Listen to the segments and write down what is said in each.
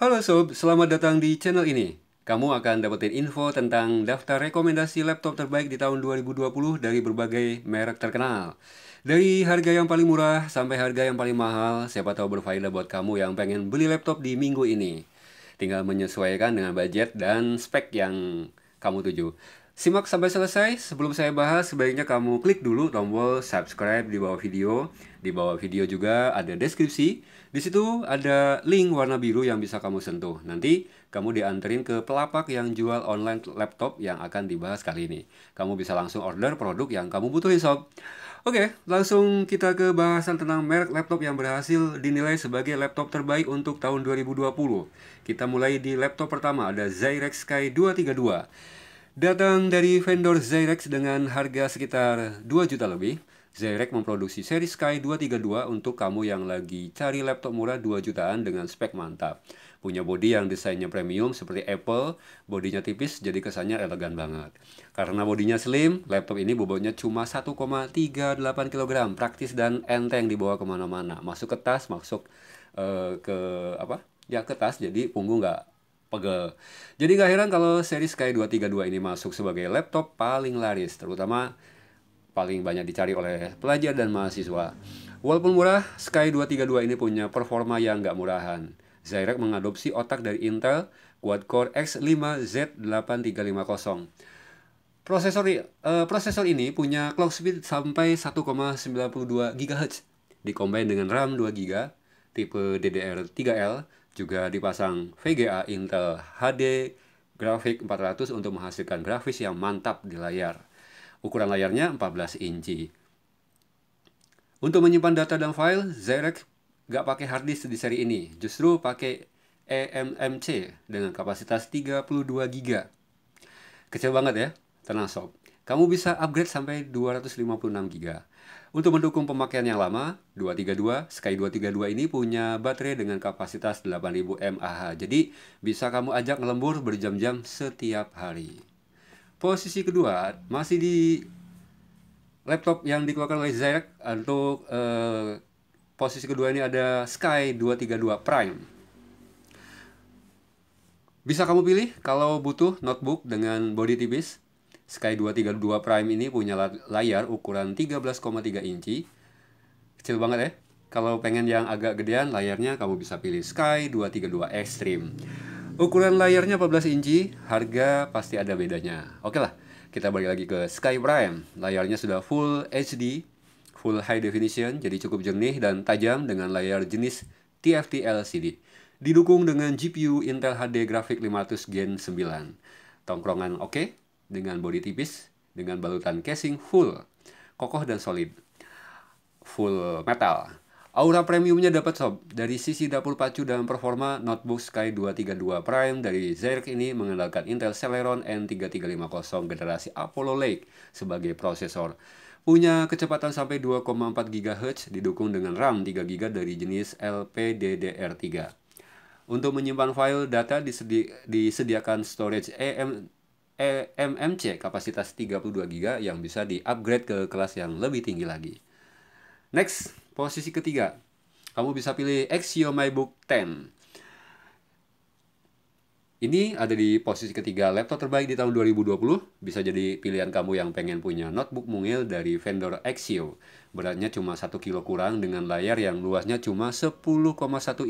Halo Sob, selamat datang di channel ini. Kamu akan dapetin info tentang daftar rekomendasi laptop terbaik di tahun 2020 dari berbagai merek terkenal. Dari harga yang paling murah sampai harga yang paling mahal, siapa tahu berfaedah buat kamu yang pengen beli laptop di minggu ini. Tinggal menyesuaikan dengan budget dan spek yang kamu tuju. Simak sampai selesai. Sebelum saya bahas, sebaiknya kamu klik dulu tombol subscribe di bawah video. Di bawah video juga ada deskripsi. Di situ ada link warna biru yang bisa kamu sentuh. Nanti kamu dianterin ke pelapak yang jual online laptop yang akan dibahas kali ini. Kamu bisa langsung order produk yang kamu butuhin, sob. Oke, langsung kita ke bahasan tentang merek laptop yang berhasil dinilai sebagai laptop terbaik untuk tahun 2020. Kita mulai di laptop pertama, ada Zyrex Sky 232. Datang dari vendor Zyrex dengan harga sekitar 2 juta lebih. Zyrex memproduksi seri Sky 232 untuk kamu yang lagi cari laptop murah 2 jutaan dengan spek mantap. Punya bodi yang desainnya premium seperti Apple, bodinya tipis jadi kesannya elegan banget. Karena bodinya slim, laptop ini bobotnya cuma 1,38 kg, praktis dan enteng dibawa kemana-mana. Masuk ke tas, masuk ke apa? Ya ke tas, jadi punggung nggak pegel. Jadi gak heran kalau seri Sky 232 ini masuk sebagai laptop paling laris, terutama paling banyak dicari oleh pelajar dan mahasiswa. Walaupun murah, Sky 232 ini punya performa yang gak murahan. Zyrex mengadopsi otak dari Intel quad-core X5 Z8350. Prosesor ini punya clock speed sampai 1,92 GHz. Dikombin dengan RAM 2 GB, tipe DDR3L, juga dipasang VGA Intel HD Graphic 400 untuk menghasilkan grafis yang mantap di layar. Ukuran layarnya 14 inci. Untuk menyimpan data dan file, Zyrex gak pakai hard disk di seri ini, justru pakai eMMC dengan kapasitas 32 GB. Kecil banget ya, tenang sob. Kamu bisa upgrade sampai 256 GB. Untuk mendukung pemakaian yang lama, 232, Sky 232 ini punya baterai dengan kapasitas 8000 mAh. Jadi bisa kamu ajak ngelembur berjam-jam setiap hari. Posisi kedua masih di laptop yang dikeluarkan oleh Zyrex. Untuk posisi kedua ini ada Sky 232 Prime. Bisa kamu pilih kalau butuh notebook dengan bodi tipis. Sky 232 Prime ini punya layar ukuran 13,3 inci. Kecil banget ya. Kalau pengen yang agak gedean layarnya, kamu bisa pilih Sky 232 Extreme. Ukuran layarnya 14 inci, harga pasti ada bedanya. Oke lah, kita balik lagi ke Sky Prime. Layarnya sudah Full HD, Full High Definition, jadi cukup jernih dan tajam dengan layar jenis TFT LCD. Didukung dengan GPU Intel HD Graphic 500 Gen 9. Tongkrongan oke, dengan bodi tipis, dengan balutan casing full, kokoh dan solid. Full metal. Aura premiumnya dapat sob. Dari sisi dapur pacu dan performa, notebook Sky 232 Prime dari Zyrex ini mengandalkan Intel Celeron N3350 generasi Apollo Lake sebagai prosesor. Punya kecepatan sampai 2,4 GHz didukung dengan RAM 3 GB dari jenis LPDDR3. Untuk menyimpan file data disediakan storage eMMC kapasitas 32 GB yang bisa di-upgrade ke kelas yang lebih tinggi lagi. Next, posisi ketiga. Kamu bisa pilih Axio MyBook 10. Ini ada di posisi ketiga laptop terbaik di tahun 2020. Bisa jadi pilihan kamu yang pengen punya notebook mungil dari vendor Axio. Beratnya cuma 1 kilo kurang dengan layar yang luasnya cuma 10,1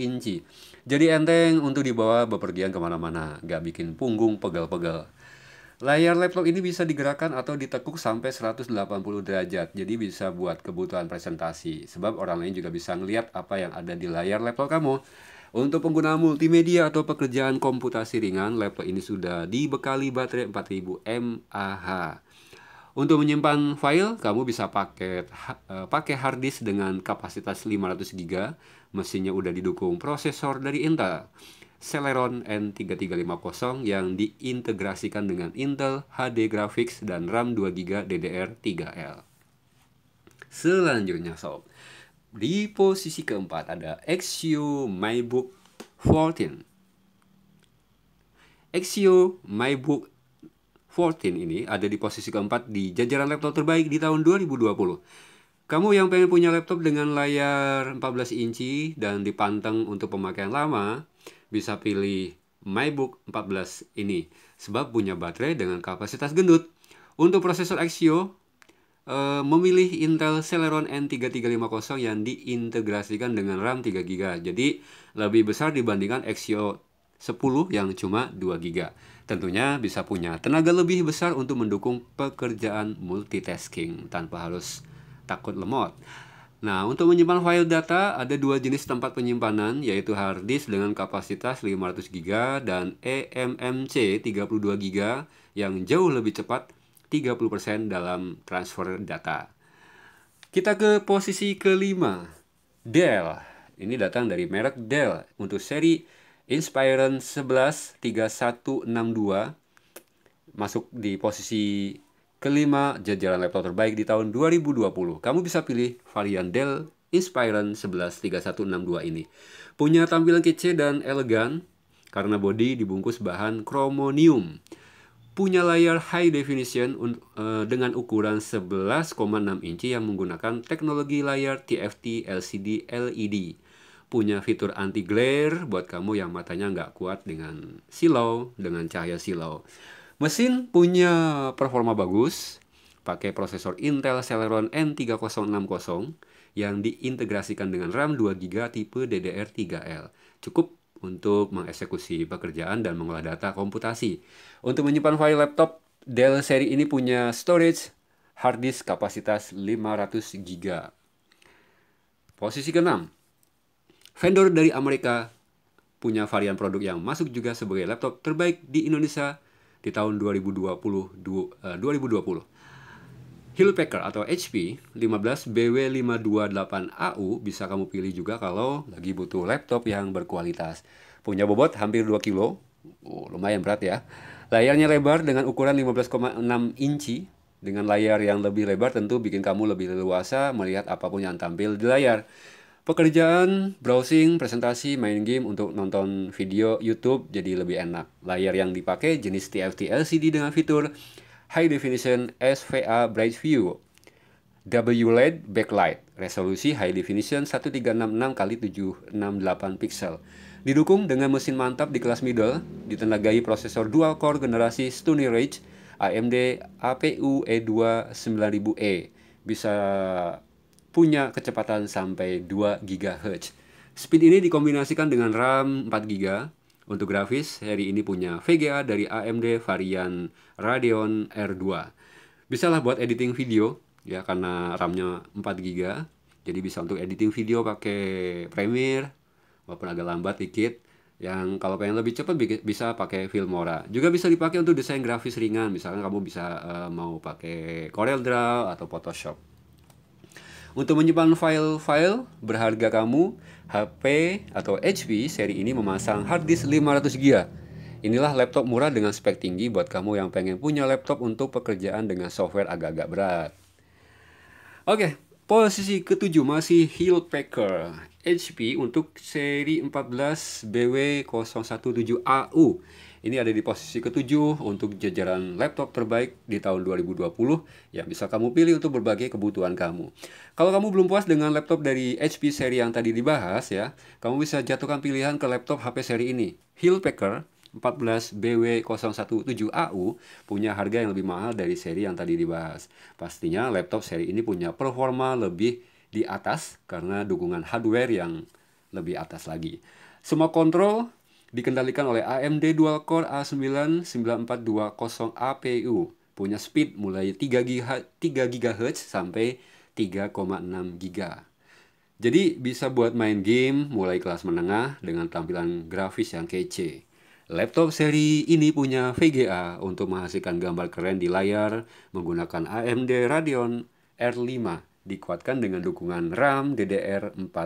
inci. Jadi enteng untuk dibawa bepergian kemana-mana, gak bikin punggung pegal-pegal. Layar laptop ini bisa digerakkan atau ditekuk sampai 180 derajat, jadi bisa buat kebutuhan presentasi. Sebab orang lain juga bisa ngeliat apa yang ada di layar laptop kamu. Untuk pengguna multimedia atau pekerjaan komputasi ringan, laptop ini sudah dibekali baterai 4000 mAh. Untuk menyimpan file, kamu bisa pakai hard disk dengan kapasitas 500 GB. Mesinnya udah didukung prosesor dari Intel Celeron N3350 yang diintegrasikan dengan Intel HD Graphics dan RAM 2 GB DDR3L. Selanjutnya sob, di posisi keempat ada Axio MyBook 14. Axio MyBook 14 ini ada di posisi keempat di jajaran laptop terbaik di tahun 2020. Kamu yang pengen punya laptop dengan layar 14 inci dan dipanteng untuk pemakaian lama, bisa pilih MacBook 14 ini, sebab punya baterai dengan kapasitas gendut. Untuk prosesor Exynos, memilih Intel Celeron N3350 yang diintegrasikan dengan RAM 3GB. Jadi lebih besar dibandingkan Exynos 10 yang cuma 2GB. Tentunya bisa punya tenaga lebih besar untuk mendukung pekerjaan multitasking tanpa harus takut lemot. Nah, untuk menyimpan file data ada dua jenis tempat penyimpanan, yaitu hard disk dengan kapasitas 500GB dan eMMC 32GB yang jauh lebih cepat 30% dalam transfer data. Kita ke posisi kelima, Dell. Ini datang dari merek Dell untuk seri Inspiron 11 3162, masuk di posisi kelima jajaran laptop terbaik di tahun 2020. Kamu bisa pilih varian Dell Inspiron 11 3162 ini. Punya tampilan kece dan elegan karena bodi dibungkus bahan chromonium. Punya layar high definition dengan ukuran 11,6 inci yang menggunakan teknologi layar TFT LCD LED. Punya fitur anti glare buat kamu yang matanya nggak kuat dengan cahaya silau. Mesin punya performa bagus, pakai prosesor Intel Celeron N3060 yang diintegrasikan dengan RAM 2GB tipe DDR3L. Cukup untuk mengeksekusi pekerjaan dan mengolah data komputasi. Untuk menyimpan file laptop, Dell seri ini punya storage hard disk kapasitas 500GB. Posisi ke-6, vendor dari Amerika punya varian produk yang masuk juga sebagai laptop terbaik di Indonesia di tahun 2020. Hewlett Packard atau HP 15BW528AU bisa kamu pilih juga kalau lagi butuh laptop yang berkualitas. Punya bobot hampir 2 kilo, lumayan berat ya. Layarnya lebar dengan ukuran 15,6 inci. Dengan layar yang lebih lebar tentu bikin kamu lebih leluasa melihat apapun yang tampil di layar. Pekerjaan, browsing, presentasi, main game, untuk nonton video YouTube jadi lebih enak. Layar yang dipakai jenis TFT LCD dengan fitur High Definition SVA Bright View, WLED Backlight, resolusi High Definition 1366x768 pixel. Didukung dengan mesin mantap di kelas middle, ditenagai prosesor dual core generasi Stony Ridge AMD APU E2 9000E. Bisa punya kecepatan sampai 2 GHz. Speed ini dikombinasikan dengan RAM 4 GB. Untuk grafis, seri ini punya VGA dari AMD varian Radeon R2. Bisalah buat editing video, ya karena RAM-nya 4 GB. Jadi bisa untuk editing video pakai Premiere, walaupun agak lambat dikit. Yang kalau pengen lebih cepat bisa pakai Filmora. Juga bisa dipakai untuk desain grafis ringan, misalkan kamu bisa mau pakai CorelDRAW atau Photoshop. Untuk menyimpan file-file berharga kamu, HP atau HP seri ini memasang hard disk 500GB. Inilah laptop murah dengan spek tinggi buat kamu yang pengen punya laptop untuk pekerjaan dengan software agak-agak berat. Oke, posisi ke-7 masih Hewlett Packard HP untuk seri 14BW017AU. Ini ada di posisi ke-7 untuk jajaran laptop terbaik di tahun 2020 yang bisa kamu pilih untuk berbagai kebutuhan kamu. Kalau kamu belum puas dengan laptop dari HP seri yang tadi dibahas ya, kamu bisa jatuhkan pilihan ke laptop HP seri ini. Hewlett Packard 14BW017AU punya harga yang lebih mahal dari seri yang tadi dibahas. Pastinya laptop seri ini punya performa lebih di atas karena dukungan hardware yang lebih atas lagi. Semua kontrol dikendalikan oleh AMD Dual Core A9 9420 APU. Punya speed mulai 3 GHz sampai 3,6 GB. Jadi bisa buat main game mulai kelas menengah dengan tampilan grafis yang kece. Laptop seri ini punya VGA untuk menghasilkan gambar keren di layar menggunakan AMD Radeon R5, dikuatkan dengan dukungan RAM DDR4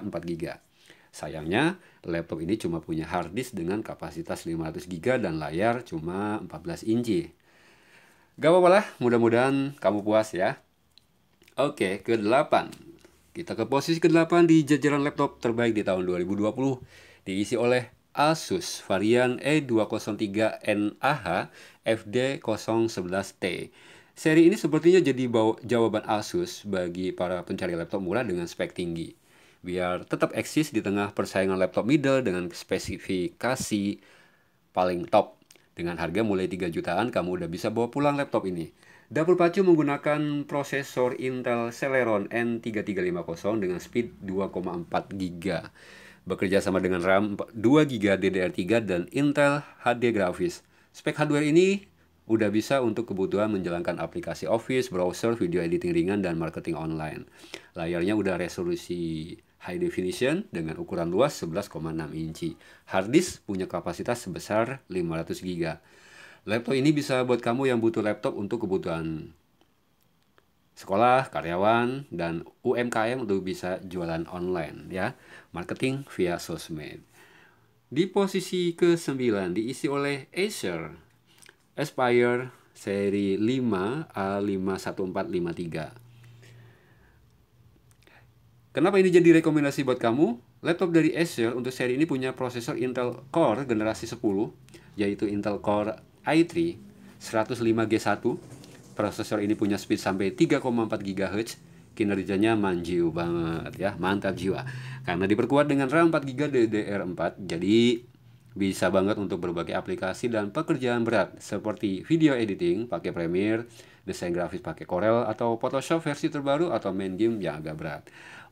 4GB. Sayangnya, laptop ini cuma punya hard disk dengan kapasitas 500GB dan layar cuma 14 inci. Gak apa-apa lah, mudah-mudahan kamu puas ya. Oke, ke-8. Kita ke posisi ke-8 di jajaran laptop terbaik di tahun 2020. Diisi oleh Asus varian E203NAH FD011T. Seri ini sepertinya jadi jawaban Asus bagi para pencari laptop murah dengan spek tinggi. biar tetap eksis di tengah persaingan laptop middle dengan spesifikasi paling top. Dengan harga mulai 3 jutaan, kamu udah bisa bawa pulang laptop ini. Dapur pacu menggunakan prosesor Intel Celeron N3350 dengan speed 2,4 GB. Bekerja sama dengan RAM 2 GB DDR3 dan Intel HD grafis. Spek hardware ini udah bisa untuk kebutuhan menjalankan aplikasi Office, browser, video editing ringan, dan marketing online. Layarnya udah resolusi high definition dengan ukuran luas 11,6 inci. Hard disk punya kapasitas sebesar 500 GB. Laptop ini bisa buat kamu yang butuh laptop untuk kebutuhan sekolah, karyawan, dan UMKM untuk bisa jualan online ya. Marketing via sosmed. Di posisi ke-9 diisi oleh Acer Aspire seri 5 A51453. Kenapa ini jadi rekomendasi buat kamu? Laptop dari Acer untuk seri ini punya prosesor Intel Core generasi 10, yaitu Intel Core i3 105G1. Prosesor ini punya speed sampai 3,4 GHz. Kinerjanya manjiu banget ya, mantap jiwa. Karena diperkuat dengan RAM 4 GB DDR4, jadi bisa banget untuk berbagai aplikasi dan pekerjaan berat seperti video editing pakai Premiere, desain grafis pakai Corel atau Photoshop versi terbaru, atau main game yang agak berat.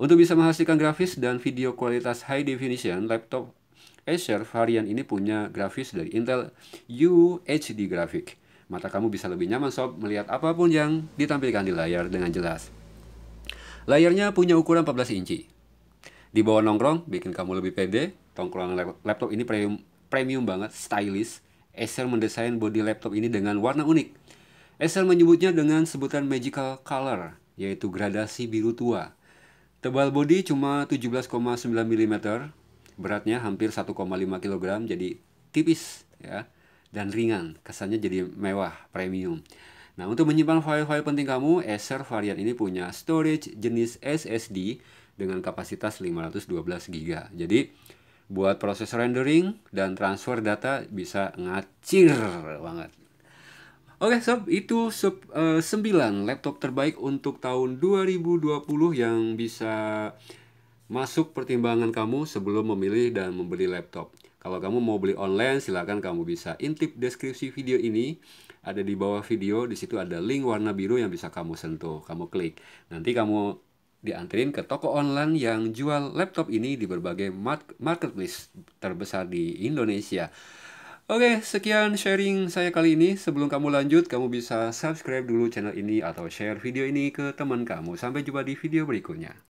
Untuk bisa menghasilkan grafis dan video kualitas high definition, laptop Acer varian ini punya grafis dari Intel UHD Graphic. Mata kamu bisa lebih nyaman sob melihat apapun yang ditampilkan di layar dengan jelas. Layarnya punya ukuran 14 inci. Di bawah nongkrong, bikin kamu lebih pede. Tongkrongan laptop ini premium banget, stylish. Acer mendesain bodi laptop ini dengan warna unik. Acer menyebutnya dengan sebutan magical color, yaitu gradasi biru tua. Tebal bodi cuma 17,9 mm, beratnya hampir 1,5 kg, jadi tipis ya, dan ringan, kesannya jadi mewah, premium. Nah, untuk menyimpan file-file penting kamu, Acer varian ini punya storage jenis SSD dengan kapasitas 512 GB. Jadi, buat proses rendering dan transfer data bisa ngacir banget. Oke sob, itu 9 laptop terbaik untuk tahun 2020 yang bisa masuk pertimbangan kamu sebelum memilih dan membeli laptop. Kalau kamu mau beli online, silakan kamu bisa intip deskripsi video ini. Ada di bawah video, di situ ada link warna biru yang bisa kamu sentuh, kamu klik. Nanti kamu dianterin ke toko online yang jual laptop ini di berbagai marketplace terbesar di Indonesia. Oke, sekian sharing saya kali ini. Sebelum kamu lanjut, kamu bisa subscribe dulu channel ini atau share video ini ke teman kamu. Sampai jumpa di video berikutnya.